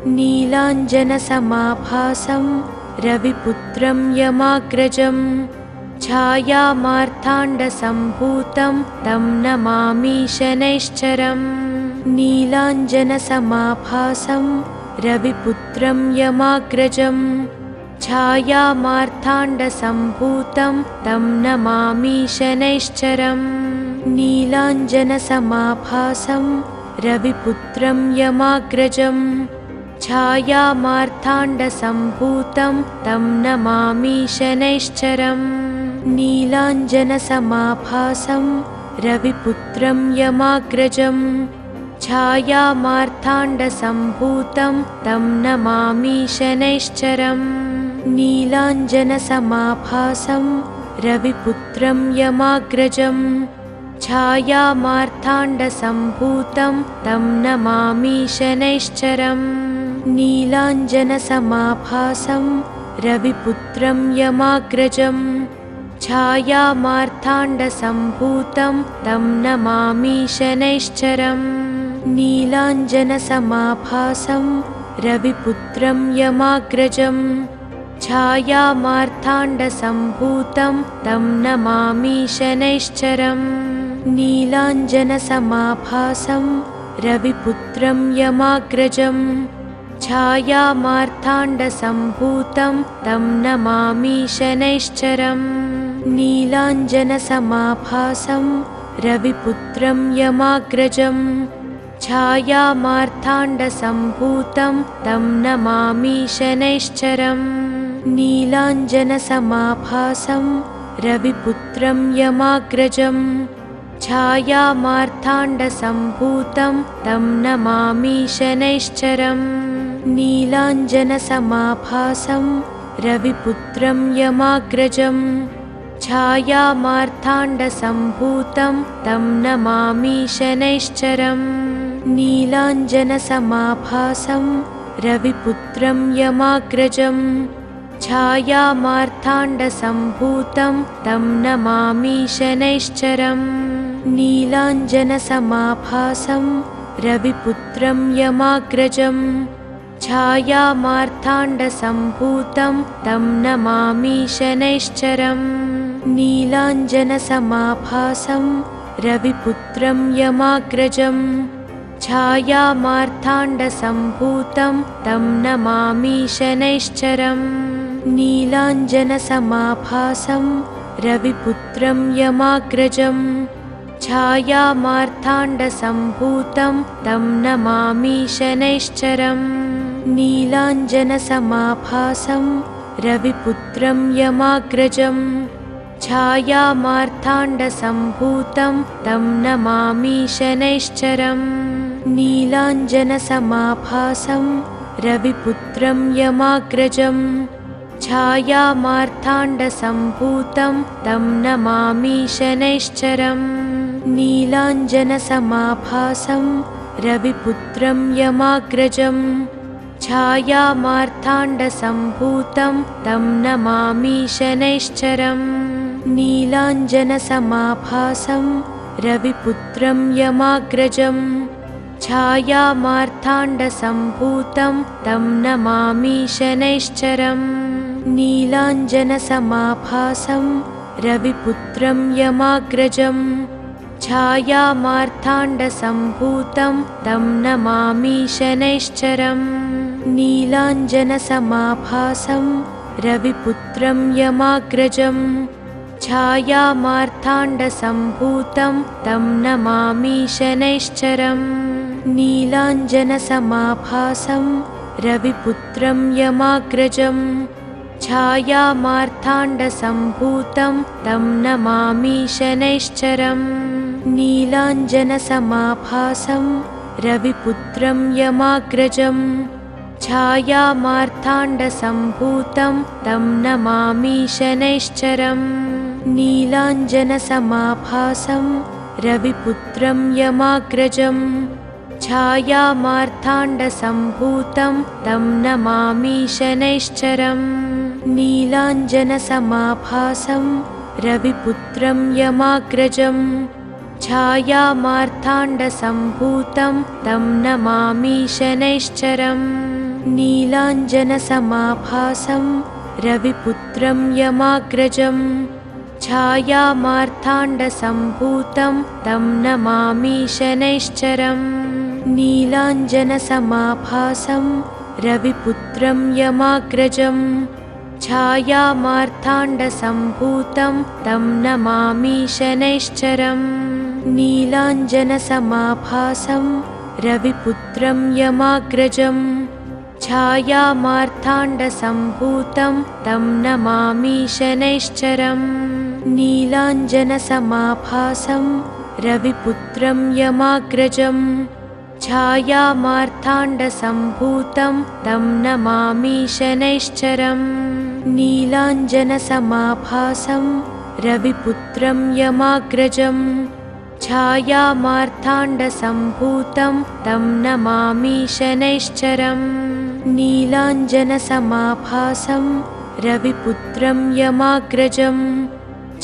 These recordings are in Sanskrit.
नीलाञ्जनसमाभासं रविपुत्रं यमाग्रजं छायामार्ताण्डसम्भूतं तं नमामि शनैश्चरम्। नीलाञ्जनसमाभासं रविपुत्रं यमाग्रजं छायामार्ताण्डसम्भूतं तं नमामि शनैश्चरम्। नीलाञ्जनसमाभासं रविपुत्रं यमाग्रजं छायामार्ताण्डसम्भूतं तं नमामि शनैश्चरम्। नीलाञ्जनसमाभासं रविपुत्रं यमाग्रजं छायामार्ताण्डसम्भूतं तं नमामि शनैश्चरम्। नीलाञ्जनसमाभासं रविपुत्रं यमाग्रजं छायामार्ताण्डसम्भूतं तं नमामि शनैश्चरम्। नीलाञ्जनसमाभासं रविपुत्रं यमाग्रजं छायामार्ताण्डसम्भूतं तं नमामि शनैश्चरम्। नीलाञ्जनसमाभासं रविपुत्रं यमाग्रजं छायामार्ताण्डसम्भूतं तं नमामि शनैश्चरम्। नीलाञ्जनसमाभासं रविपुत्रं यमाग्रजं छायामार्ताण्डसम्भूतं तं नमामि शनैश्चरम्। नीलाञ्जनसमाभासं रविपुत्रं यमाग्रजं छायामार्ताण्डसम्भूतं तं नमामि शनैश्चरम्। नीलाञ्जनसमाभासं रविपुत्रं यमाग्रजं छायामार्ताण्डसम्भूतं तं नमामि शनैश्चरम्। नीलाञ्जनसमाभासं रविपुत्रं यमाग्रजं छायामार्ताण्डसम्भूतं तं नमामि शनैश्चरम्। नीलाञ्जनसमाभासं रविपुत्रं यमाग्रजं छायामार्ताण्डसम्भूतं तं नमामि शनैश्चरम्। नीलाञ्जनसमाभासं रविपुत्रं यमाग्रजं छायामार्ताण्डसम्भूतं तं नमामि शनैश्चरम्। नीलाञ्जनसमाभासं रविपुत्रं यमाग्रजं छायामार्ताण्डसम्भूतं तं नमामि शनैश्चरम्। नीलाञ्जनसमाभासं रविपुत्रं यमाग्रजं छायामार्ताण्डसम्भूतं तं नमामि शनैश्चरम्। नीलाञ्जनसमाभासं रविपुत्रं यमाग्रजं छायामार्ताण्डसम्भूतं तं नमामि शनैश्चरम्। नीलाञ्जनसमाभासं रविपुत्रं यमाग्रजं छायामार्ताण्डसम्भूतं तं नमामि शनैश्चरम्। नीलाञ्जनसमाभासं रविपुत्रं यमाग्रजं छायामार्ताण्डसम्भूतं तं नमामि शनैश्चरम्। नीलाञ्जनसमाभासं रविपुत्रं यमाग्रजं छायामार्ताण्डसम्भूतं तं नमामि शनैश्चरम्। नीलाञ्जनसमाभासं रविपुत्रं यमाग्रजं छायामार्ताण्डसम्भूतं तं नमामि शनैश्चरम्। नीलाञ्जनसमाभासं रविपुत्रं यमाग्रजं छायामार्ताण्डसम्भूतं तं नमामि शनैश्चरम्। नीलाञ्जनसमाभासं रविपुत्रं यमाग्रजं छायामार्ताण्डसम्भूतं तं नमामि शनैश्चरम्। नीलाञ्जनसमाभासं रविपुत्रं यमाग्रजं छायामार्ताण्डसम्भूतं तं नमामि शनैश्चरम्। नीलाञ्जनसमाभासं रविपुत्रं यमाग्रजं छायामार्ताण्डसम्भूतं तं नमामि शनैश्चरम्। नीलाञ्जनसमाभासं रविपुत्रं यमाग्रजं छायामार्ताण्डसम्भूतं तं नमामि शनैश्चरम्। नीलाञ्जनसमाभासं रविपुत्रं यमाग्रजं छायामार्ताण्डसम्भूतं तं नमामि शनैश्चरम् नीलाञ्जनसमाभासं रविपुत्रं यमाग्रजं छायामार्ताण्डसम्भूतं तं नमामि शनैश्चरम् नीलाञ्जनसमाभासं रविपुत्रं यमाग्रजं छायामार्ताण्डसम्भूतं तं नमामि शनैश्चरम् नीलाञ्जनसमाभासं रविपुत्रं यमाग्रजं छायामार्ताण्डसम्भूतं तं नमामि शनैश्चरम् नीलाञ्जनसमाभासं रविपुत्रं यमाग्रजं छायामार्ताण्डसम्भूतं तं नमामि शनैश्चरम् नीलाञ्जनसमाभासं रविपुत्रं यमाग्रजं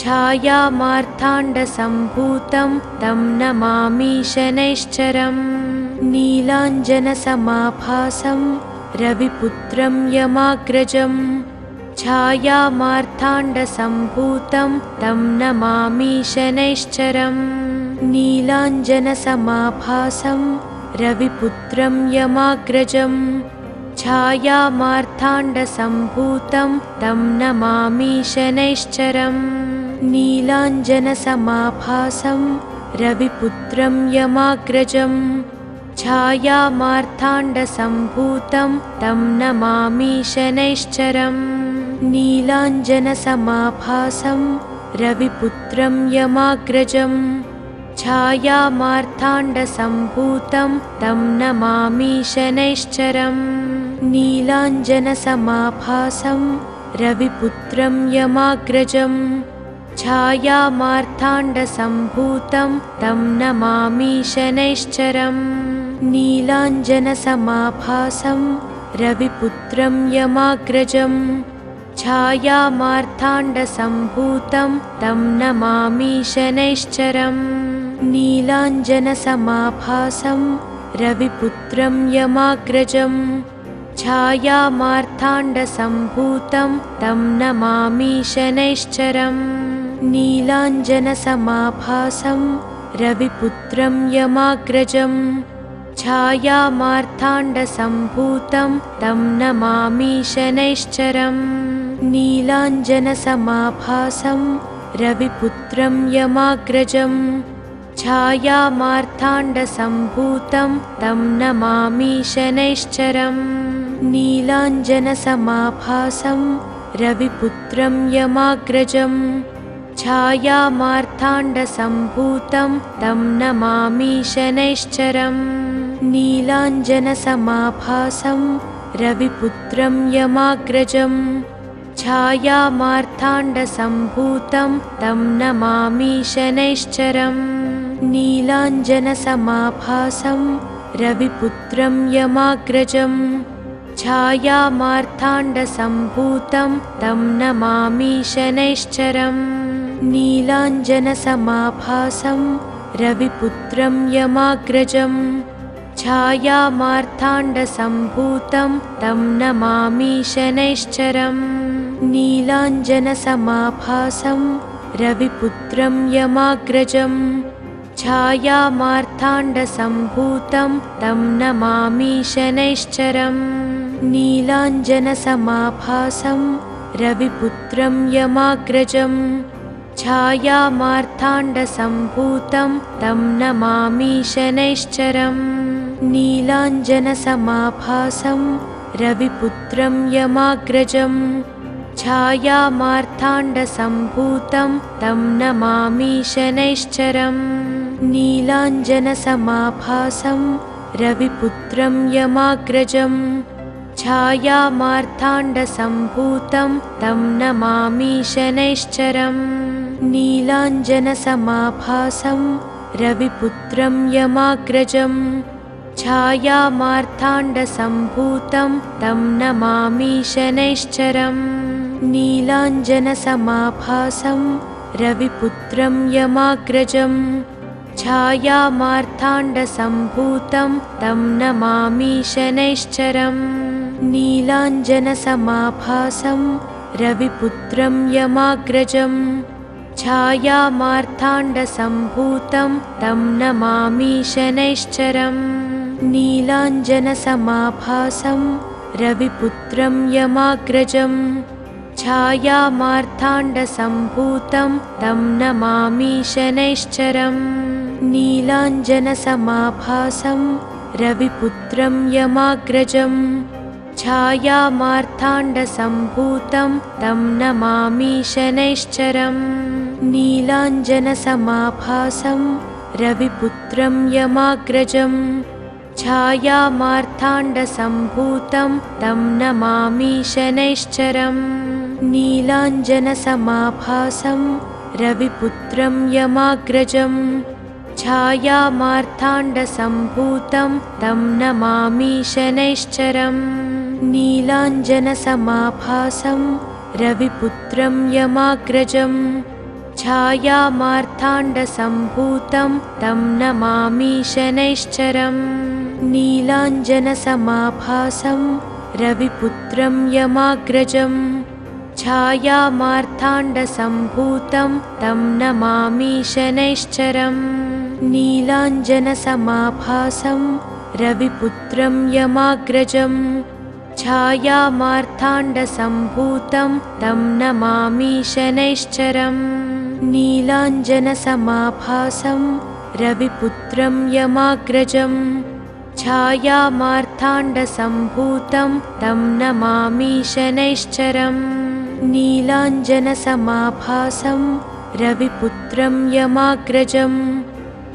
छायामार्ताण्डसम्भूतं तं नमामि शनैश्चरम् नीलाञ्जनसमाभासं रविपुत्रं यमाग्रजं छायामार्ताण्डसम्भूतं तं नमामि शनैश्चरम् नीलाञ्जनसमाभासं रविपुत्रं यमाग्रजं छायामार्ताण्डसम्भूतं तं नमामि शनैश्चरम् नीलाञ्जनसमाभासं रविपुत्रं यमाग्रजं छायामार्ताण्डसम्भूतं तं नमामि शनैश्चरम् नीलाञ्जनसमाभासं रविपुत्रं यमाग्रजं छायामार्ताण्डसम्भूतं तं नमामि शनैश्चरम् नीलाञ्जनसमाभासं रविपुत्रं यमाग्रजं छायामार्ताण्डसम्भूतं तं नमामि शनैश्चरम् नीलाञ्जनसमाभासं रविपुत्रं यमाग्रजं छायामार्ताण्डसम्भूतं तं नमामि शनैश्चरम् नीलाञ्जनसमाभासं रविपुत्रं यमाग्रजं छायामार्ताण्डसम्भूतं तं नमामि शनैश्चरम् नीलाञ्जनसमाभासं रविपुत्रं यमाग्रजं छायामार्ताण्डसम्भूतं तं नमामि शनैश्चरम् नीलाञ्जनसमाभासं रविपुत्रं यमाग्रजं छायामार्ताण्डसम्भूतं तं नमामि शनैश्चरम् नीलाञ्जनसमाभासं रविपुत्रं यमाग्रजं छायामार्ताण्डसम्भूतं तं नमामि शनैश्चरम् नीलाञ्जनसमाभासं रविपुत्रं यमाग्रजं छायामार्ताण्डसम्भूतं तं नमामि शनैश्चरम् नीलाञ्जनसमाभासं रविपुत्रं यमाग्रजं छायामार्ताण्डसम्भूतं तं नमामि शनैश्चरम् नीलाञ्जनसमाभासं रविपुत्रं यमाग्रजं छायामार्ताण्डसम्भूतं तं नमामि शनैश्चरम् नीलाञ्जनसमाभासं रविपुत्रं यमाग्रजं छायामार्ताण्डसम्भूतं तं नमामि शनैश्चरम् नीलाञ्जनसमाभासं रविपुत्रं यमाग्रजं छायामार्ताण्डसम्भूतं तं नमामि शनैश्चरम् नीलाञ्जनसमाभासं रविपुत्रं यमाग्रजं छायामार्ताण्डसम्भूतं तं नमामि शनैश्चरम् नीलाञ्जनसमाभासं रविपुत्रं यमाग्रजं छायामार्ताण्डसम्भूतं तं नमामि शनैश्चरम् नीलाञ्जनसमाभासं रविपुत्रं यमाग्रजं छायामार्ताण्डसम्भूतं तं नमामि शनैश्चरम् नीलाञ्जनसमाभासं रविपुत्रं यमाग्रजं छायामार्ताण्डसम्भूतं तं नमामि शनैश्चरम् नीलाञ्जनसमाभासं रविपुत्रं यमाग्रजं छायामार्ताण्डसम्भूतं तं नमामि शनैश्चरम् नीलाञ्जनसमाभासं रविपुत्रं यमाग्रजं छायामार्ताण्डसम्भूतं तं नमामि शनैश्चरम् नीलाञ्जनसमाभासं रविपुत्रं यमाग्रजं छायामार्ताण्डसम्भूतं तं नमामि शनैश्चरम् नीलाञ्जनसमाभासं रविपुत्रं यमाग्रजं छायामार्ताण्डसम्भूतं तं नमामि शनैश्चरम् नीलाञ्जनसमाभासं रविपुत्रं यमाग्रजं छायामार्ताण्डसम्भूतं तं नमामि शनैश्चरम् नीलाञ्जनसमाभासं रविपुत्रं यमाग्रजं छायामार्ताण्डसम्भूतं तं नमामि शनैश्चरम् नीलाञ्जनसमाभासं रविपुत्रं यमाग्रजं छायामार्ताण्डसम्भूतं तं नमामि शनैश्चरम् नीलाञ्जनसमाभासं रविपुत्रं यमाग्रजं छायामार्ताण्डसम्भूतं तं नमामि शनैश्चरम् नीलाञ्जनसमाभासं रविपुत्रं यमाग्रजं छायामार्ताण्डसम्भूतं तं नमामि शनैश्चरम् नीलाञ्जनसमाभासं रविपुत्रं यमाग्रजं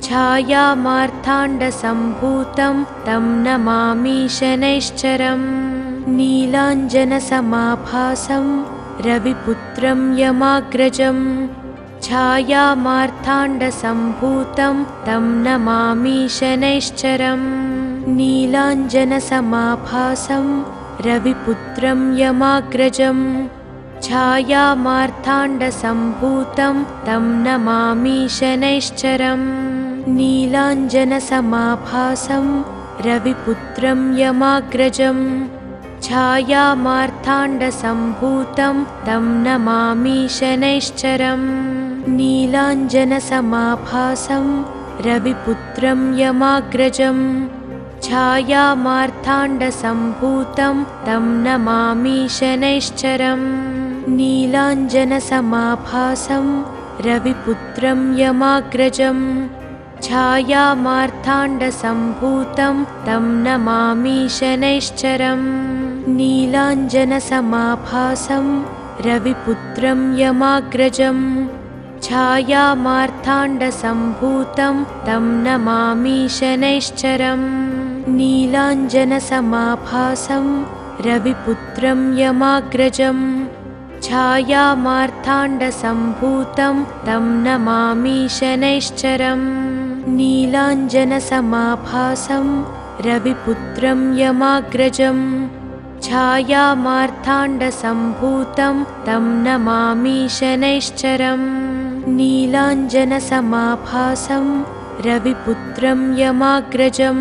छायामार्ताण्डसम्भूतं तं नमामि शनैश्चरम् नीलाञ्जनसमाभासं रविपुत्रं यमाग्रजं छायामार्ताण्डसम्भूतं तं नमामि शनैश्चरम् नीलाञ्जनसमाभासं रविपुत्रं यमाग्रजं छायामार्ताण्डसम्भूतं तं नमामि शनैश्चरम् नीलाञ्जनसमाभासं रविपुत्रं यमाग्रजं छायामार्ताण्डसम्भूतं तं नमामि शनैश्चरम् नीलाञ्जनसमाभासं रविपुत्रं यमाग्रजं छायामार्ताण्डसम्भूतं तं नमामि शनैश्चरम् नीलाञ्जनसमाभासं रविपुत्रं यमाग्रजं छायामार्ताण्डसम्भूतं तं नमामि शनैश्चरम् नीलाञ्जनसमाभासं रविपुत्रं यमाग्रजं छायामार्ताण्डसम्भूतं तं नमामि शनैश्चरम् नीलाञ्जनसमाभासं रविपुत्रं यमाग्रजं छायामार्ताण्डसम्भूतं तं नमामि शनैश्चरम् नीलाञ्जनसमाभासं रविपुत्रं यमाग्रजं छायामार्ताण्डसम्भूतं तं नमामि शनैश्चरम् नीलाञ्जनसमाभासं रविपुत्रं यमाग्रजं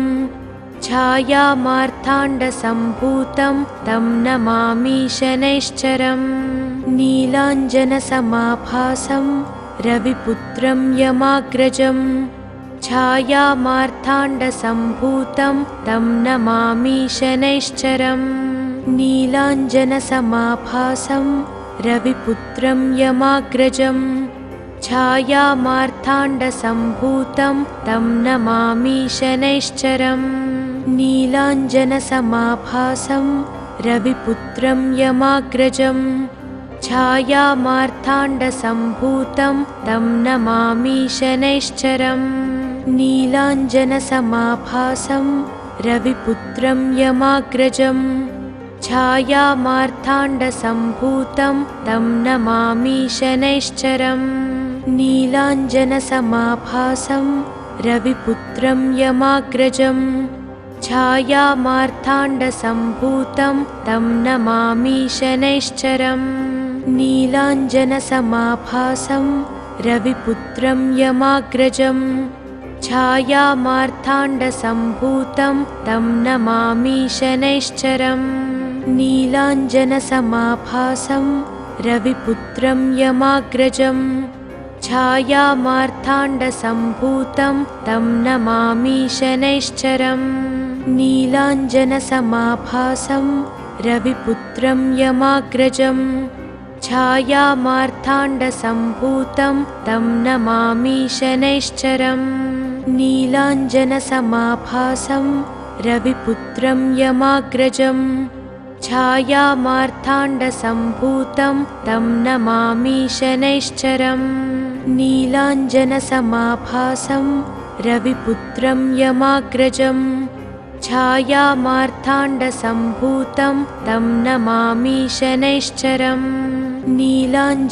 छायामार्ताण्डसम्भूतं तं नमामि शनैश्चरम् नीलाञ्जनसमाभासं रविपुत्रं यमाग्रजं छायामार्ताण्डसम्भूतं तं नमामि शनैश्चरम् नीलाञ्जनसमाभासं रविपुत्रं यमाग्रजं छायामार्ताण्डसम्भूतं तं नमामि शनैश्चरम् नीलाञ्जनसमाभासं रविपुत्रं यमाग्रजं छायामार्ताण्डसम्भूतं तं नमामि शनैश्चरम् नीलाञ्जनसमाभासं रविपुत्रं यमाग्रजं छायामार्ताण्डसम्भूतं तं नमामि शनैश्चरम् नीलाञ्जनसमाभासं रविपुत्रं यमाग्रजं छायामार्ताण्डसम्भूतं तं नमामि शनैश्चरम् नीलाञ्जनसमाभासं रविपुत्रं यमाग्रजं छायामार्ताण्डसम्भूतं तं नमामि शनैश्चरम् नीलाञ्जनसमाभासं रविपुत्रं यमाग्रजं छायामार्ताण्डसम्भूतं तं नमामि शनैश्चरम् नीलाञ्जनसमाभासं रविपुत्रं यमाग्रजं छायामार्ताण्डसम्भूतं तं नमामि शनैश्चरम् नीलाञ्जनसमाभासं रविपुत्रं यमाग्रजं छायामार्ताण्डसम्भूतं तं नमामि शनैश्चरम् नीलाञ्जनसमाभासं रविपुत्रं यमाग्रजं छायामार्ताण्डसम्भूतं तं नमामि शनैश्चरम् नीलाञ्जनसमाभासं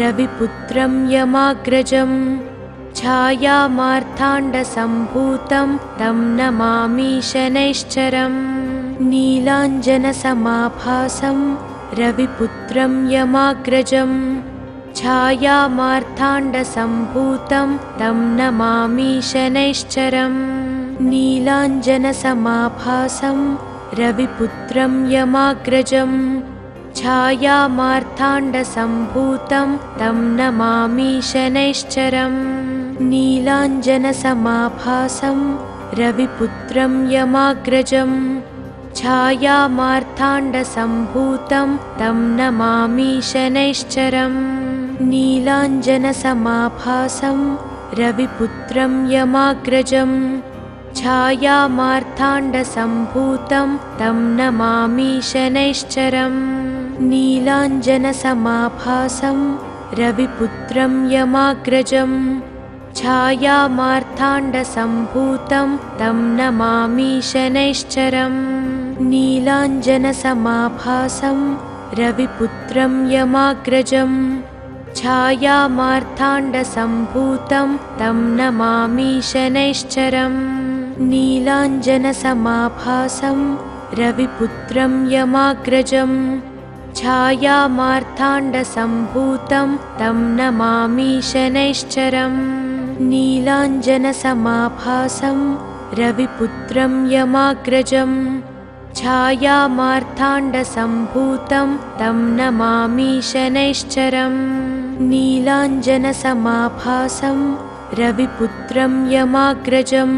रविपुत्रं यमाग्रजं छायामार्ताण्डसम्भूतं तं नमामि शनैश्चरम् नीलाञ्जनसमाभासं रविपुत्रं यमाग्रजं छायामार्ताण्डसम्भूतं तं नमामि शनैश्चरम् नीलाञ्जनसमाभासं रविपुत्रं यमाग्रजं छायामार्ताण्डसम्भूतं तं नमामि शनैश्चरम् नीलाञ्जनसमाभासं रविपुत्रं यमाग्रजं छायामार्ताण्डसम्भूतं तं नमामि शनैश्चरम् नीलाञ्जनसमाभासं रविपुत्रं यमाग्रजं छायामार्ताण्डसम्भूतं तं नमामि शनैश्चरम् नीलाञ्जनसमाभासं रविपुत्रं यमाग्रजं छायामार्ताण्डसम्भूतं तं नमामि शनैश्चरम् नीलाञ्जनसमाभासं रविपुत्रं यमाग्रजं छायामार्ताण्डसम्भूतं तं नमामि शनैश्चरम् नीलाञ्जनसमाभासं रविपुत्रं यमाग्रजं छायामार्ताण्डसम्भूतं तं नमामि शनैश्चरम् नीलाञ्जनसमाभासं रविपुत्रं यमाग्रजं छायामार्ताण्डसम्भूतं तं नमामि शनैश्चरम् नीलाञ्जनसमाभासं रविपुत्रं यमाग्रजं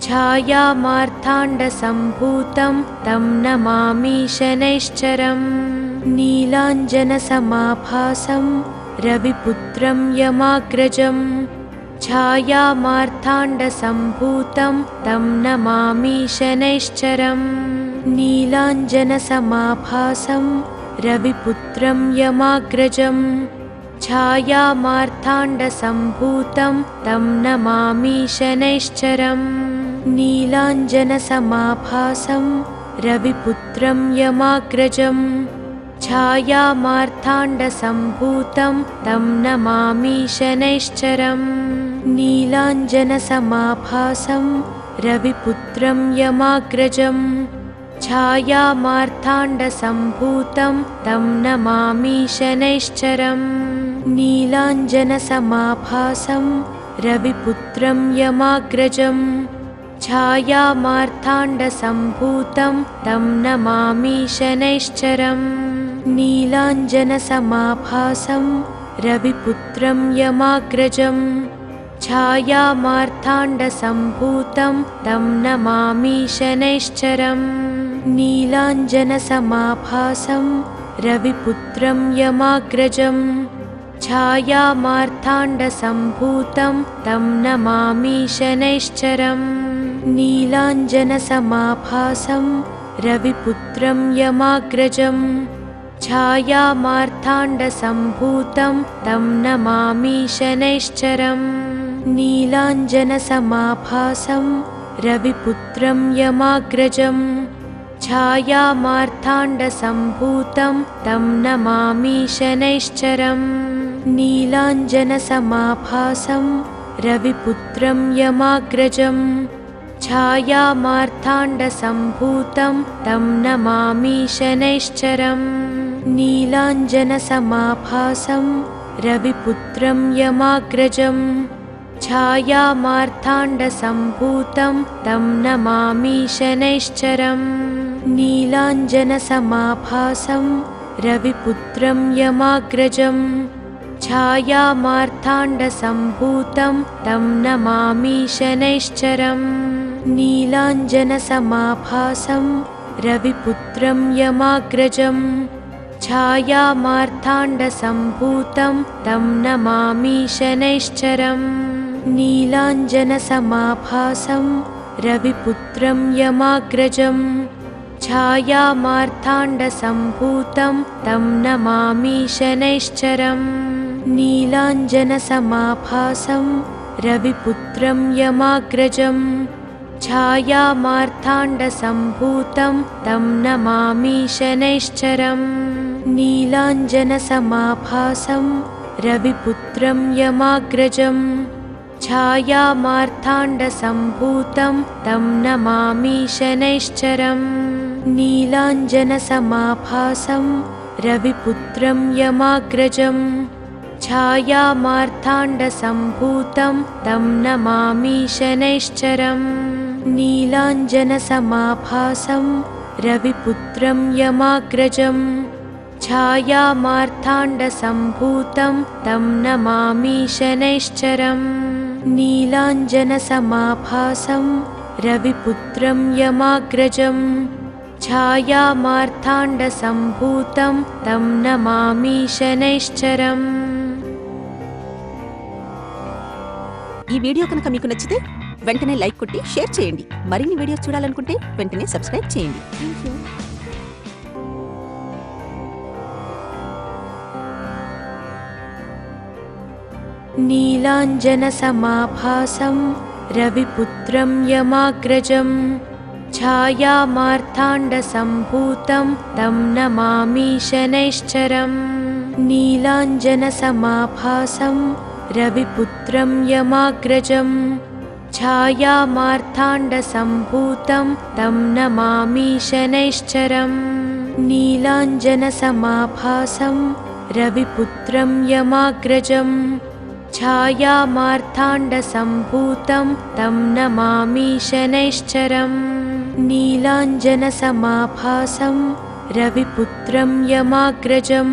छायामार्ताण्डसम्भूतं तं नमामि शनैश्चरम् नीलाञ्जनसमाभासं रविपुत्रं यमाग्रजं छायामार्ताण्डसम्भूतं तं नमामि शनैश्चरम् नीलाञ्जनसमाभासं रविपुत्रं यमाग्रजं छायामार्ताण्डसम्भूतं तं नमामि शनैश्चरम् नीलाञ्जनसमाभासं रविपुत्रं यमाग्रजं छायामार्ताण्डसम्भूतं तं नमामि शनैश्चरम् नीलाञ्जनसमाभासं रविपुत्रं यमाग्रजं छायामार्ताण्डसम्भूतं तं नमामि शनैश्चरम् नीलाञ्जनसमाभासं रविपुत्रं यमाग्रजं छायामार्ताण्डसम्भूतं तं नमामि शनैश्चरम् नीलाञ्जनसमाभासं रविपुत्रं यमाग्रजं छायामार्ताण्डसम्भूतं तं नमामि शनैश्चरम् नीलाञ्जनसमाभासं रविपुत्रं यमाग्रजं छायामार्ताण्डसम्भूतं तं नमामि शनैश्चरम् नीलाञ्जनसमाभासं रविपुत्रं यमाग्रजं छायामार्ताण्डसम्भूतं तं नमामि शनैश्चरम् नीलाञ्जनसमाभासं रविपुत्रं यमाग्रजं छायामार्ताण्डसम्भूतं तं नमामि शनैश्चरम् नीलाञ्जनसमाभासं रविपुत्रं यमाग्रजं छायामार्ताण्डसम्भूतं तं नमामि शनैश्चरम् नीलाञ्जनसमाभासं रविपुत्रं यमाग्रजं छायामार्ताण्डसम्भूतं तं नमामि शनैश्चरम् नीलाञ्जनसमाभासं रविपुत्रं यमाग्रजं छायामार्ताण्डसम्भूतं तं नमामि शनैश्चरम् नीलाञ्जनसमाभासं रविपुत्रं यमाग्रजं छायामार्ताण्डसम्भूतं तं नमामि शनैश्चरम् नीलाञ्जनसमाभासं रविपुत्रं यमाग्रजं छायामार्ताण्डसम्भूतं तं नमामि शनैश्चरम् नीलाञ्जनसमाभासं रविपुत्रं यमाग्रजं छायामार्ताण्डसम्भूतं तं नमामि शनैश्चरम् नीलाञ्जनसमाभासं रविपुत्रं यमाग्रजं छायामार्ताण्डसम्भूतं तं नमामि शनैश्चरम् नीलाञ्जनसमाभासं रविपुत्रं यमाग्रजं छायामार्ताण्डसम्भूतं तं नमामि शनैश्चरम् नीलाञ्जनसमाभासं रविपुत्रं यमाग्रजं छायामार्ताण्डसम्भूतं तं नमामि शनैश्चरम् नीलाञ्जनसमाभासं रविपुत्रं यमाग्रजं छायामार्ताण्डसम्भूतं तं नमामि शनैश्चरम्। ఈ వీడియో కనుక మీకు నచ్చితే వెంటనే లైక్ కొట్టి షేర్ చేయండి. మరిన్ని వీడియోస్ చూడాలనుకుంటే వెంటనే సబ్స్క్రైబ్ చేయండి. థాంక్యూ. नीलाञ्जनसमाभासं रविपुत्रं यमाग्रजं छायामार्ताण्डसम्भूतं तं नमामि शनैश्चरम् नीलाञ्जनसमाभासं रविपुत्रं यमाग्रजं छायामार्ताण्डसम्भूतं तं नमामि शनैश्चरम् नीलाञ्जनसमाभासं रविपुत्रं यमाग्रजं छायामार्ताण्डसम्भूतं तं नमामि शनैश्चरम् नीलाञ्जनसमाभासं रविपुत्रं यमाग्रजं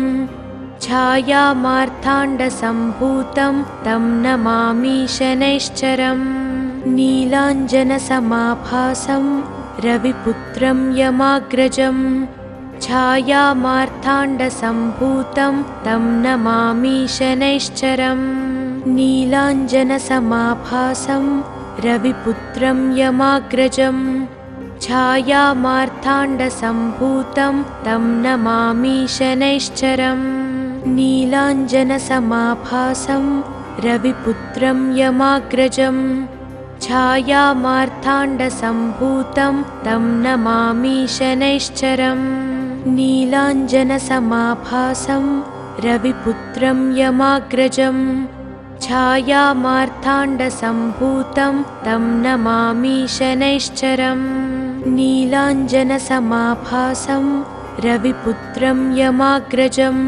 छायामार्ताण्डसम्भूतं तं नमामि शनैश्चरम् नीलाञ्जनसमाभासं रविपुत्रं यमाग्रजं छायामार्ताण्डसम्भूतं तं नमामि शनैश्चरम् नीलाञ्जनसमाभासं रविपुत्रं यमाग्रजं छायामार्ताण्डसम्भूतं तं नमामि शनैश्चरम् नीलाञ्जनसमाभासं रविपुत्रं यमाग्रजं छायामार्ताण्डसम्भूतं तं नमामि शनैश्चरम् नीलाञ्जनसमाभासं रविपुत्रं यमाग्रजं छायामार्ताण्डसम्भूतं तं नमामि शनैश्चरम् नीलाञ्जनसमाभासं रविपुत्रं यमाग्रजं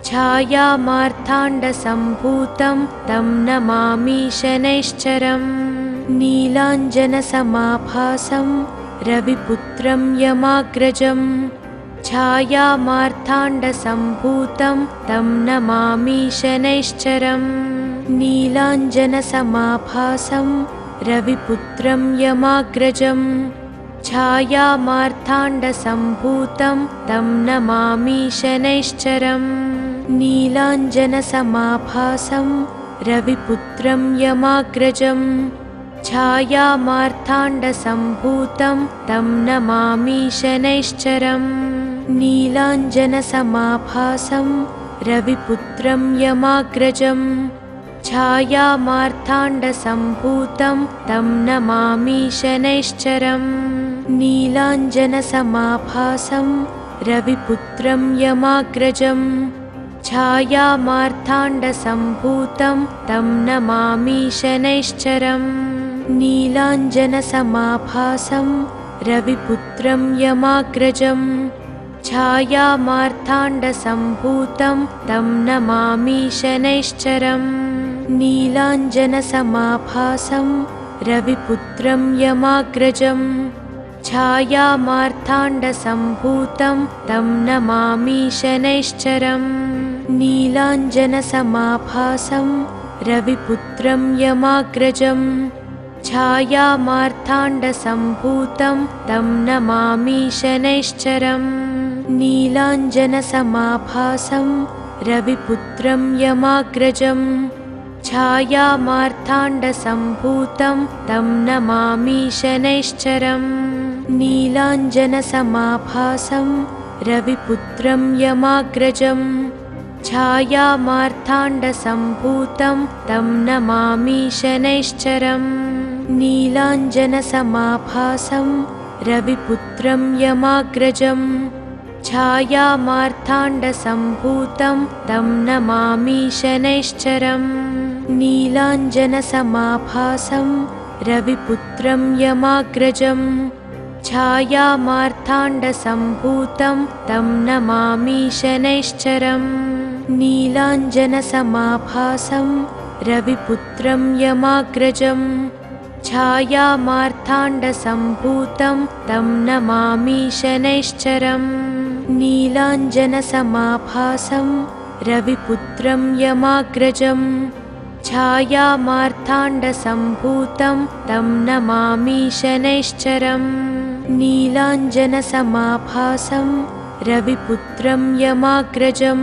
छायामार्ताण्डसम्भूतं तं नमामि शनैश्चरम् नीलाञ्जनसमाभासं रविपुत्रं यमाग्रजं छायामार्ताण्डसम्भूतं तं नमामि शनैश्चरम् नीलाञ्जनसमाभासं रविपुत्रं यमाग्रजं छायामार्ताण्डसम्भूतं तं नमामि शनैश्चरम् नीलाञ्जनसमाभासं रविपुत्रं यमाग्रजं छायामार्ताण्डसम्भूतं तं नमामि शनैश्चरम् नीलाञ्जनसमाभासं रविपुत्रं यमाग्रजं छायामार्ताण्डसम्भूतं तं नमामि शनैश्चरम् नीलाञ्जनसमाभासं रविपुत्रं यमाग्रजं छायामार्ताण्डसम्भूतं तं नमामि शनैश्चरम् नीलाञ्जनसमाभासं रविपुत्रं यमाग्रजं छायामार्ताण्डसम्भूतं तं नमामि शनैश्चरम् नीलाञ्जनसमाभासं रविपुत्रं यमाग्रजं छायामार्ताण्डसम्भूतं छायामार्ताण्डसम्भूतं तं नमामि शनैश्चरम् नीलाञ्जनसमाभासं रविपुत्रं यमाग्रजं छायामार्ताण्डसम्भूतं तं नमामि शनैश्चरम् नीलाञ्जनसमाभासं रविपुत्रं यमाग्रजं छायामार्ताण्डसम्भूतं तं नमामि शनैश्चरम् नीलाञ्जनसमाभासं रविपुत्रं यमाग्रजं छायामार्ताण्डसम्भूतं तं नमामि शनैश्चरम् नीलाञ्जनसमाभासं रविपुत्रं यमाग्रजं छायामार्ताण्डसम्भूतं तं नमामि शनैश्चरम् नीलाञ्जनसमाभासं रविपुत्रं यमाग्रजं छायामार्ताण्डसम्भूतं तं नमामि शनैश्चरम् नीलाञ्जनसमाभासं रविपुत्रं यमाग्रजं छायामार्ताण्डसम्भूतं तं नमामि शनैश्चरम् नीलाञ्जनसमाभासं रविपुत्रं यमाग्रजं छायामार्ताण्डसम्भूतं तं नमामि शनैश्चरम् नीलाञ्जनसमाभासं रविपुत्रं यमाग्रजं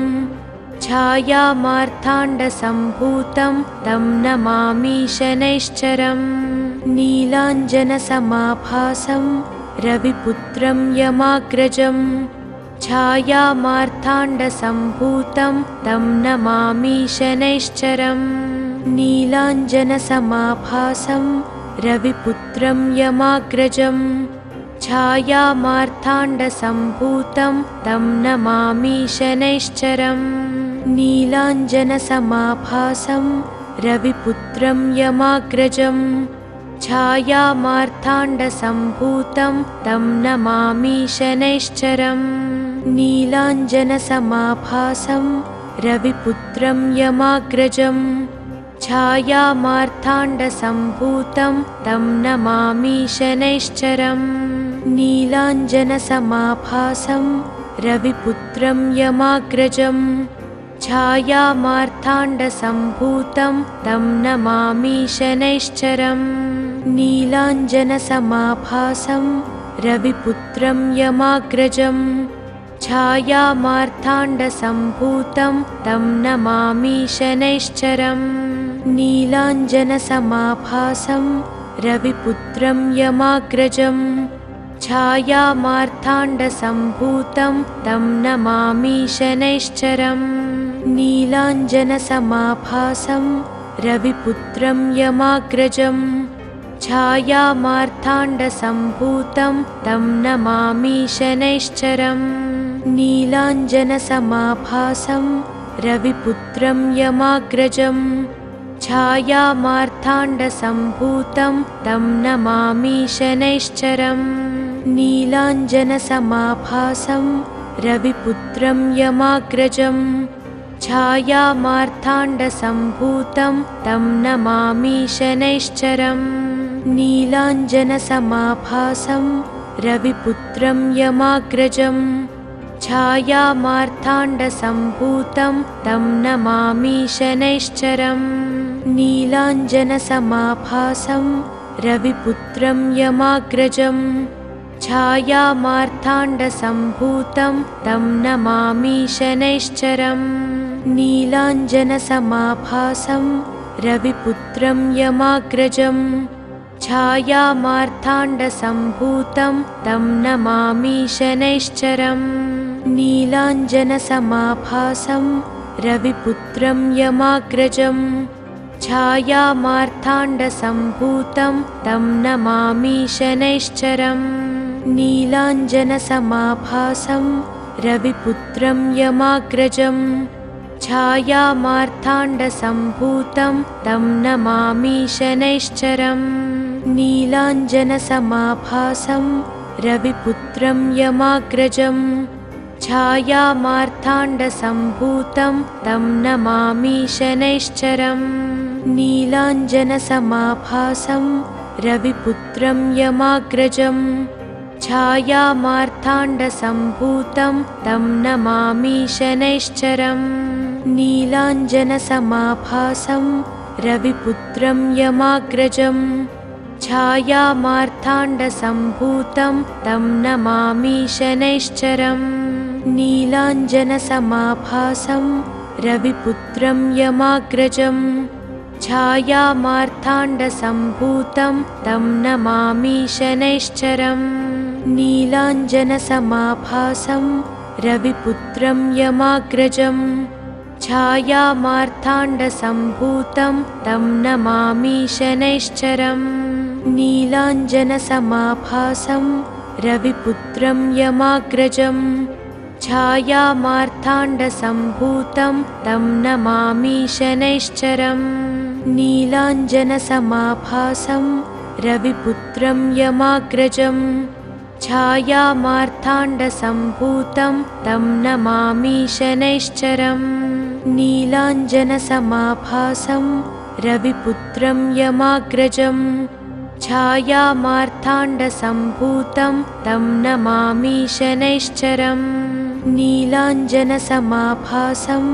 छायामार्ताण्डसम्भूतं तं नमामि शनैश्चरम् नीलाञ्जनसमाभासं रविपुत्रं यमाग्रजं छायामार्ताण्डसम्भूतं तं नमामि शनैश्चरम् नीलाञ्जनसमाभासं रविपुत्रं यमाग्रजं छायामार्ताण्डसम्भूतं तं नमामि शनैश्चरम् नीलाञ्जनसमाभासं रविपुत्रं यमाग्रजं छायामार्ताण्डसम्भूतं तं नमामि शनैश्चरम् नीलाञ्जनसमाभासं रविपुत्रं यमाग्रजं छायामार्ताण्डसम्भूतं तं नमामि शनैश्चरम् नीलाञ्जनसमाभासं रविपुत्रं यमाग्रजं छायामार्ताण्डसम्भूतं तं नमामि शनैश्चरम् नीलाञ्जनसमाभासं रविपुत्रं यमाग्रजं छायामार्ताण्डसम्भूतं तं नमामि शनैश्चरम् नीलाञ्जनसमाभासं रविपुत्रं यमाग्रजं छायामार्ताण्डसम्भूतं तं नमामि शनैश्चरम् नीलाञ्जनसमाभासं रविपुत्रं यमाग्रजं छायामार्ताण्डसम्भूतं तं नमामि शनैश्चरम् नीलाञ्जनसमाभासं रविपुत्रं यमाग्रजं छायामार्ताण्डसम्भूतं तं नमामि शनैश्चरम् नीलाञ्जनसमाभासं रविपुत्रं यमाग्रजं छायामार्ताण्डसम्भूतं तं नमामि शनैश्चरम् नीलाञ्जनसमाभासं रविपुत्रं यमाग्रजं छायामार्ताण्डसम्भूतं तं नमामि शनैश्चरम् नीलाञ्जनसमाभासं रविपुत्रं यमाग्रजं छायामार्ताण्डसम्भूतं तं नमामि शनैश्चरम् नीलाञ्जनसमाभासं रविपुत्रं यमाग्रजं छायामार्ताण्डसम्भूतं तं नमामि शनैश्चरम् नीलाञ्जनसमाभासं रविपुत्रं यमाग्रजं छायामार्ताण्डसम्भूतं तं नमामि शनैश्चरम् नीलाञ्जनसमाभासं रविपुत्रं यमाग्रजं छायामार्ताण्डसम्भूतं तं नमामि शनैश्चरम् नीलाञ्जनसमाभासं रविपुत्रं यमाग्रजं छायामार्ताण्डसम्भूतं तं नमामि शनैश्चरम् नीलाञ्जनसमाभासं रविपुत्रं यमाग्रजं छायामार्ताण्डसम्भूतं तं नमामि शनैश्चरम् नीलाञ्जनसमाभासं रविपुत्रं यमाग्रजं छायामार्ताण्डसम्भूतं तं नमामि शनैश्चरम् नीलाञ्जनसमाभासं रविपुत्रं यमाग्रजं छायामार्ताण्डसम्भूतं तं नमामि शनैश्चरम् नीलाञ्जनसमाभासं रविपुत्रं यमाग्रजं छायामार्ताण्डसम्भूतं तं नमामि शनैश्चरम् नीलाञ्जनसमाभासं रविपुत्रं यमाग्रजं छायामार्ताण्डसम्भूतं तं नमामि शनैश्चरम् नीलाञ्जनसमाभासं रविपुत्रं यमाग्रजं छायामार्ताण्डसम्भूतं तं नमामि शनैश्चरम् नीलाञ्जनसमाभासं रविपुत्रं यमाग्रजं छायामार्ताण्डसम्भूतं तं नमामि शनैश्चरम् नीलाञ्जनसमाभासं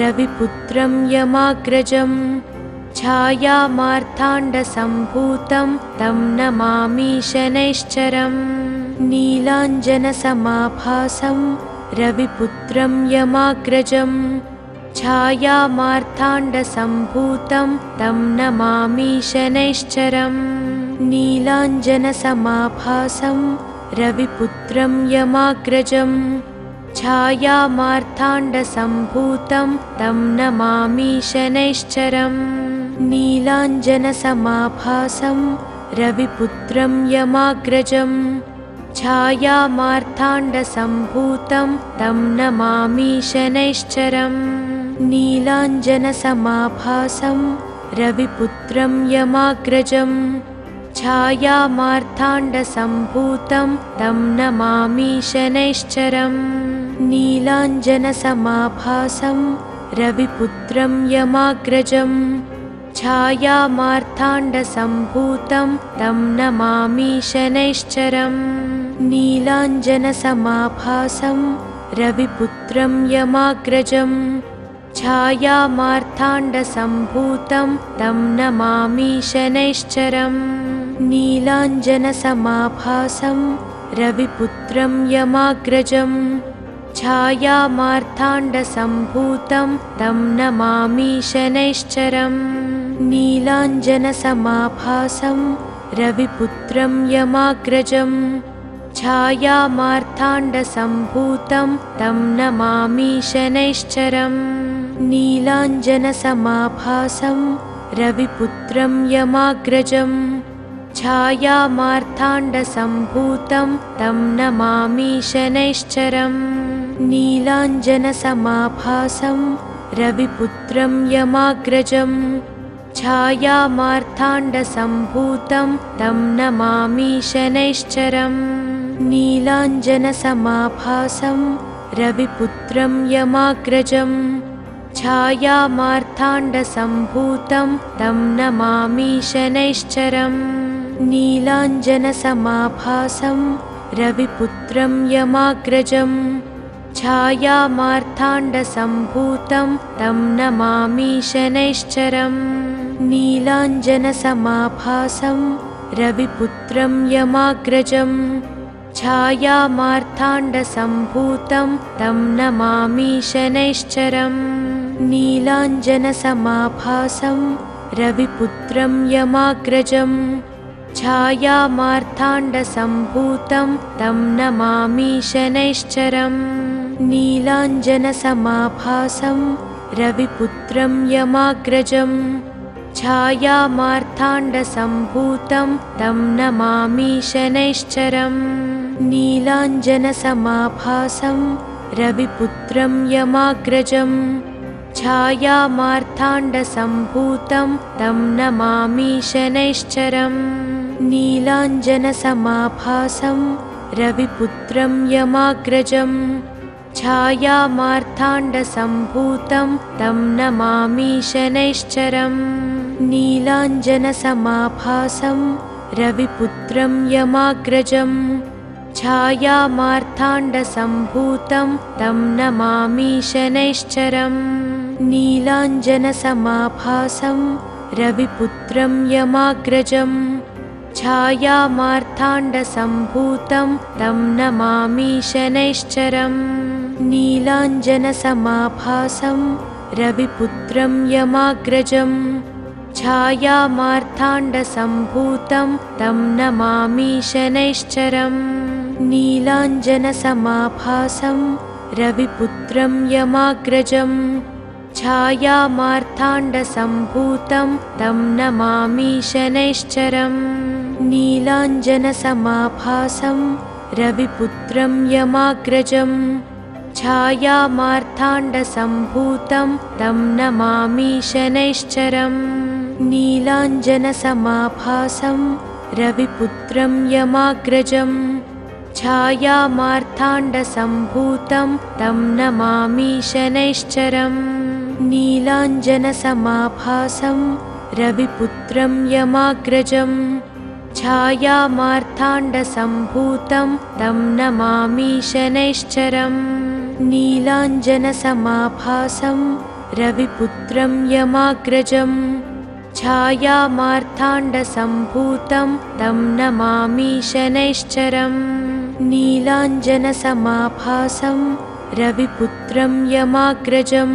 रविपुत्रं यमाग्रजं छायामार्ताण्डसम्भूतं तं नमामि शनैश्चरम् नीलाञ्जनसमाभासं रविपुत्रं यमाग्रजं छायामार्ताण्डसम्भूतं तं नमामि शनैश्चरम् नीलाञ्जनसमाभासं रविपुत्रं यमाग्रजं छायामार्ताण्डसम्भूतं तं नमामि शनैश्चरम् नीलाञ्जनसमाभासं रविपुत्रं यमाग्रजं छायामार्ताण्डसम्भूतं तं नमामि शनैश्चरम् नीलाञ्जनसमाभासं रविपुत्रं यमाग्रजं छायामार्ताण्डसम्भूतं तं नमामि शनैश्चरम् नीलाञ्जनसमाभासं रविपुत्रं यमाग्रजं छायामार्ताण्डसम्भूतं तं नमामि शनैश्चरम् नीलाञ्जनसमाभासं रविपुत्रं यमाग्रजं छायामार्ताण्डसम्भूतं तं नमामि शनैश्चरम् नीलाञ्जनसमाभासं रविपुत्रं यमाग्रजं छायामार्ताण्डसम्भूतं तं नमामि शनैश्चरम् नीलाञ्जनसमाभासं रविपुत्रं यमाग्रजं छायामार्ताण्डसम्भूतं तं नमामि शनैश्चरम् नीलाञ्जनसमाभासं रविपुत्रं यमाग्रजं छायामार्ताण्डसम्भूतं तं नमामि शनैश्चरम् नीलाञ्जनसमाभासं रविपुत्रं यमाग्रजं छायामार्ताण्डसम्भूतं तं नमामि शनैश्चरम् नीलाञ्जनसमाभासं रविपुत्रं यमाग्रजं छायामार्ताण्डसम्भूतं तं नमामि शनैश्चरम् नीलाञ्जनसमाभासं रविपुत्रं यमाग्रजं छायामार्ताण्डसम्भूतं तं नमामि शनैश्चरम् नीलाञ्जनसमाभासं रविपुत्रं यमाग्रजं छायामार्ताण्डसम्भूतं तं नमामि शनैश्चरम् नीलाञ्जनसमाभासं रविपुत्रं यमाग्रजं छायामार्ताण्डसम्भूतं तं नमामि शनैश्चरम् नीलाञ्जनसमाभासं रविपुत्रं यमाग्रजं छायामार्ताण्डसम्भूतं तं नमामि शनैश्चरम् नीलाञ्जनसमाभासं रविपुत्रं यमाग्रजं छायामार्ताण्डसम्भूतं तं नमामि शनैश्चरम् नीलाञ्जनसमाभासं रविपुत्रं यमाग्रजं छायामार्ताण्डसम्भूतं तं नमामि शनैश्चरम् नीलाञ्जनसमाभासं रविपुत्रं यमाग्रजं छायामार्ताण्डसम्भूतं तं नमामि शनैश्चरम् नीलाञ्जनसमाभासं रविपुत्रं यमाग्रजं छायामार्ताण्डसम्भूतं तं नमामि शनैश्चरम् नीलाञ्जनसमाभासं रविपुत्रं यमाग्रजं छायामार्ताण्डसम्भूतं तं नमामि शनैश्चरम् नीलाञ्जनसमाभासं रविपुत्रं यमाग्रजं छायामार्ताण्डसम्भूतं तं नमामि शनैश्चरम् नीलाञ्जनसमाभासं रविपुत्रं यमाग्रजं छायामार्ताण्डसम्भूतं तं नमामि शनैश्चरम् नीलाञ्जनसमाभासं रविपुत्रं यमाग्रजं छायामार्ताण्डसम्भूतं तं नमामि शनैश्चरम् नीलाञ्जनसमाभासं रविपुत्रं यमाग्रजं छायामार्ताण्डसम्भूतं तं नमामि शनैश्चरम् नीलाञ्जनसमाभासं रविपुत्रं यमाग्रजं छायामार्ताण्डसम्भूतं तं नमामि शनैश्चरम् नीलाञ्जनसमाभासं रविपुत्रं यमाग्रजं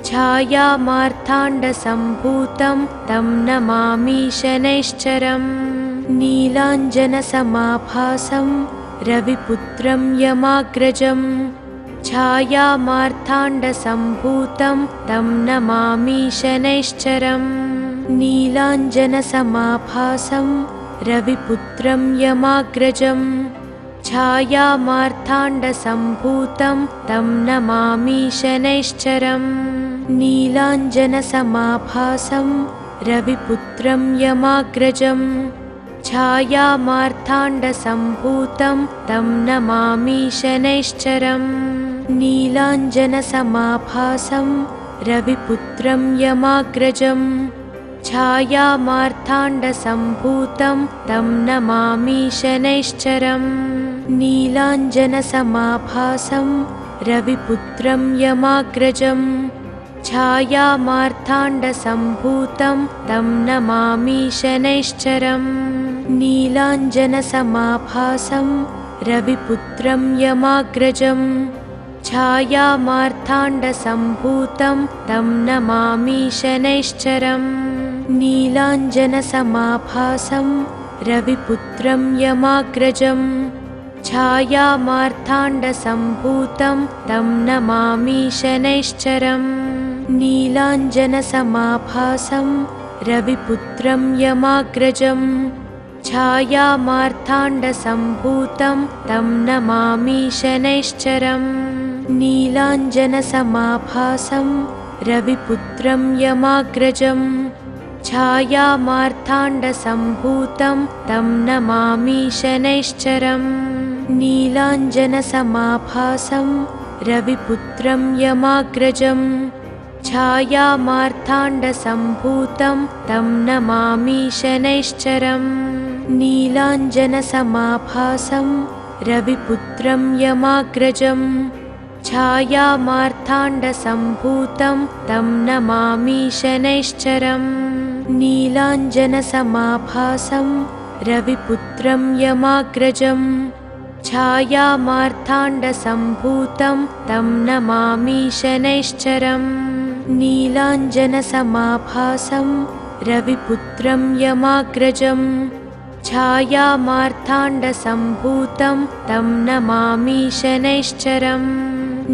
छायामार्ताण्डसम्भूतं तं नमामि शनैश्चरम् नीलाञ्जनसमाभासं रविपुत्रं यमाग्रजं छायामार्ताण्डसम्भूतं तं नमामि शनैश्चरम् नीलाञ्जनसमाभासं रविपुत्रं यमाग्रजं छायामार्ताण्डसम्भूतं तं नमामि शनैश्चरम् नीलाञ्जनसमाभासं रविपुत्रं यमाग्रजं छायामार्ताण्डसम्भूतं तं नमामि शनैश्चरम् नीलाञ्जनसमाभासं रविपुत्रं यमाग्रजं छायामार्ताण्डसम्भूतं तं नमामि शनैश्चरम् नीलाञ्जनसमाभासं रविपुत्रं यमाग्रजं छायामार्ताण्डसम्भूतं तं नमामि शनैश्चरम् नीलाञ्जनसमाभासं रविपुत्रं यमाग्रजं छायामार्ताण्डसम्भूतं तं नमामि शनैश्चरम् नीलाञ्जनसमाभासं रविपुत्रं यमाग्रजं छायामार्ताण्डसम्भूतं तं नमामि शनैश्चरम् नीलाञ्जनसमाभासं रविपुत्रं यमाग्रजं छायामार्ताण्डसम्भूतं तं नमामि शनैश्चरम् नीलाञ्जनसमाभासं रविपुत्रं यमाग्रजं छायामार्ताण्डसम्भूतं तं नमामि शनैश्चरम् नीलाञ्जनसमाभासं रविपुत्रं यमाग्रजं छायामार्ताण्डसम्भूतं तं नमामि शनैश्चरम् नीलाञ्जनसमाभासं रविपुत्रं यमाग्रजं छायामार्ताण्डसम्भूतं तं नमामि शनैश्चरम् नीलाञ्जनसमाभासं रविपुत्रं यमाग्रजं छायामार्ताण्डसम्भूतं तं नमामि शनैश्चरम् नीलाञ्जनसमाभासं रविपुत्रं यमाग्रजं छायामार्ताण्डसम्भूतं तं नमामि शनैश्चरम्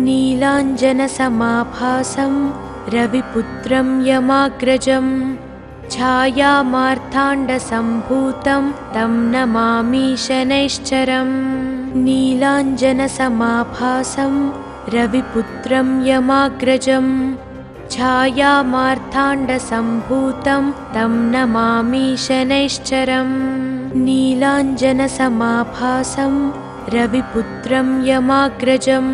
नीलाञ्जनसमाभासं रविपुत्रं यमाग्रजं छायामार्ताण्डसम्भूतं तं नमामि शनैश्चरम् नीलाञ्जनसमाभासं रविपुत्रं यमाग्रजं छायामार्ताण्डसम्भूतं तं नमामि शनैश्चरम् नीलाञ्जनसमाभासं रविपुत्रं यमाग्रजं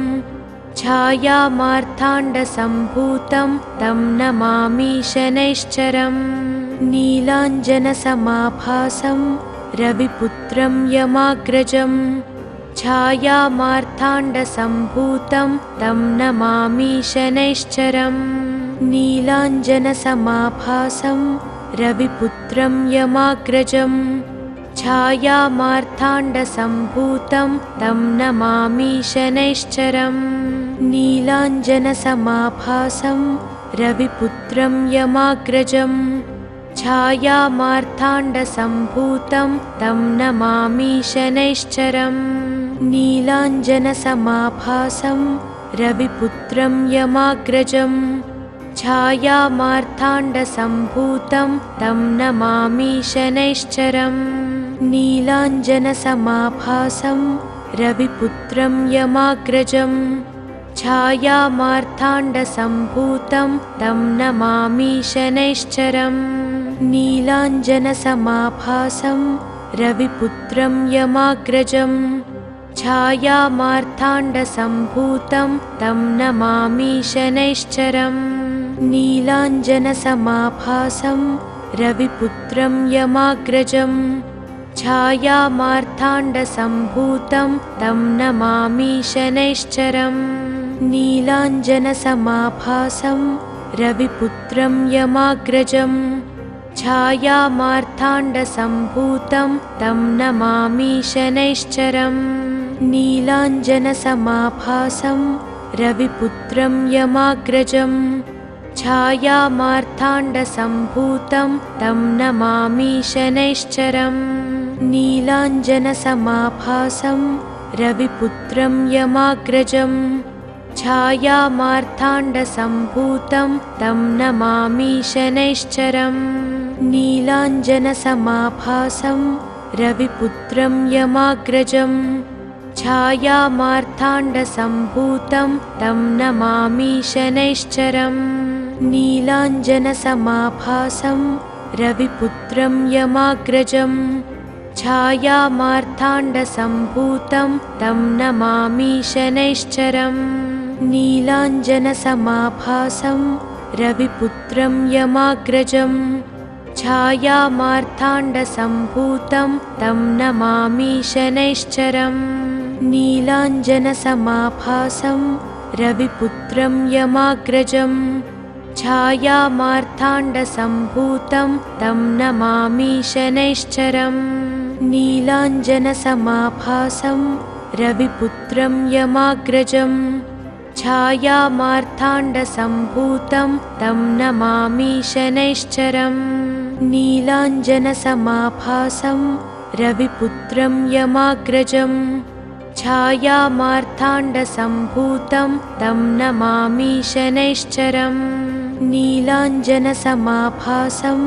छायामार्ताण्डसम्भूतं तं नमामि शनैश्चरम् नीलाञ्जनसमाभासं रविपुत्रं यमाग्रजं छायामार्ताण्डसम्भूतं तं नमामि शनैश्चरम् नीलाञ्जनसमाभासं रविपुत्रं यमाग्रजम् छायामार्ताण्डसम्भूतं तं नमामि शनैश्चरम् नीलाञ्जनसमाभासं रविपुत्रं यमाग्रजम् छायामार्ताण्डसम्भूतं तं नमामि शनैश्चरम् नीलाञ्जनसमाभासं रविपुत्रं यमाग्रजम् छायामार्ताण्डसम्भूतं तं नमामि शनैश्चरम् नीलाञ्जनसमाभासं रविपुत्रं यमाग्रजम् छायामार्ताण्डसम्भूतं तं नमामि शनैश्चरम् नीलाञ्जनसमाभासं रविपुत्रं यमाग्रजम् छायामार्ताण्डसम्भूतं तं नमामि शनैश्चरम् नीलाञ्जनसमाभासं रविपुत्रं यमाग्रजम् छायामार्ताण्डसम्भूतं तं नमामि शनैश्चरम् नीलाञ्जनसमाभासं रविपुत्रं यमाग्रजम् छायामार्ताण्डसम्भूतं तं नमामि शनैश्चरम् नीलाञ्जनसमाभासं रविपुत्रं यमाग्रजम् छायामार्ताण्डसम्भूतं तं नमामि शनैश्चरम् नीलाञ्जनसमाभासं रविपुत्रं यमाग्रजम् छायामार्ताण्डसम्भूतं तं नमामि शनैश्चरम् नीलाञ्जनसमाभासं रविपुत्रं यमाग्रजम् छायामार्ताण्डसम्भूतं तं नमामि शनैश्चरम् नीलाञ्जनसमाभासं रविपुत्रं यमाग्रजम् छायामार्ताण्डसम्भूतं तं नमामि शनैश्चरम् नीलाञ्जनसमाभासं रविपुत्रं यमाग्रजम् छायामार्ताण्डसम्भूतं तं नमामि शनैश्चरम् नीलाञ्जनसमाभासं रविपुत्रं यमाग्रजम् छायामार्ताण्डसम्भूतं तं नमामि शनैश्चरम् नीलाञ्जनसमाभासं रविपुत्रं यमाग्रजम् छायामार्ताण्डसम्भूतं तं नमामि शनैश्चरम् नीलाञ्जनसमाभासं रविपुत्रं यमाग्रजम् छायामार्ताण्डसम्भूतं तं नमामि शनैश्चरम् नीलाञ्जनसमाभासं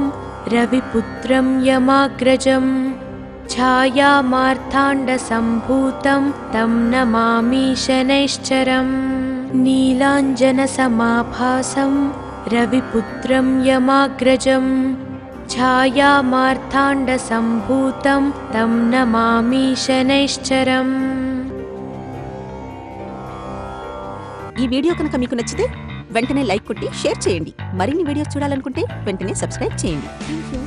रविपुत्रं यमाग्रजम् छायामार्ताण्डसम्भूतं तं नमामि शनैश्चरम् नीलाञ्जनसमाभासं रविपुत्रं यमाग्रजम् छायामार्ताण्डसम्भूतं तं नमामि शनैश्चरम्। ఈ వీడియో కనుక మీకు నచ్చితే వెంటనే లైక్ కొట్టి షేర్ చేయండి. మరిన్ని వీడియోస్ చూడాలనుకుంటే వెంటనే సబ్స్క్రైబ్ చేయండి. థాంక్యూ.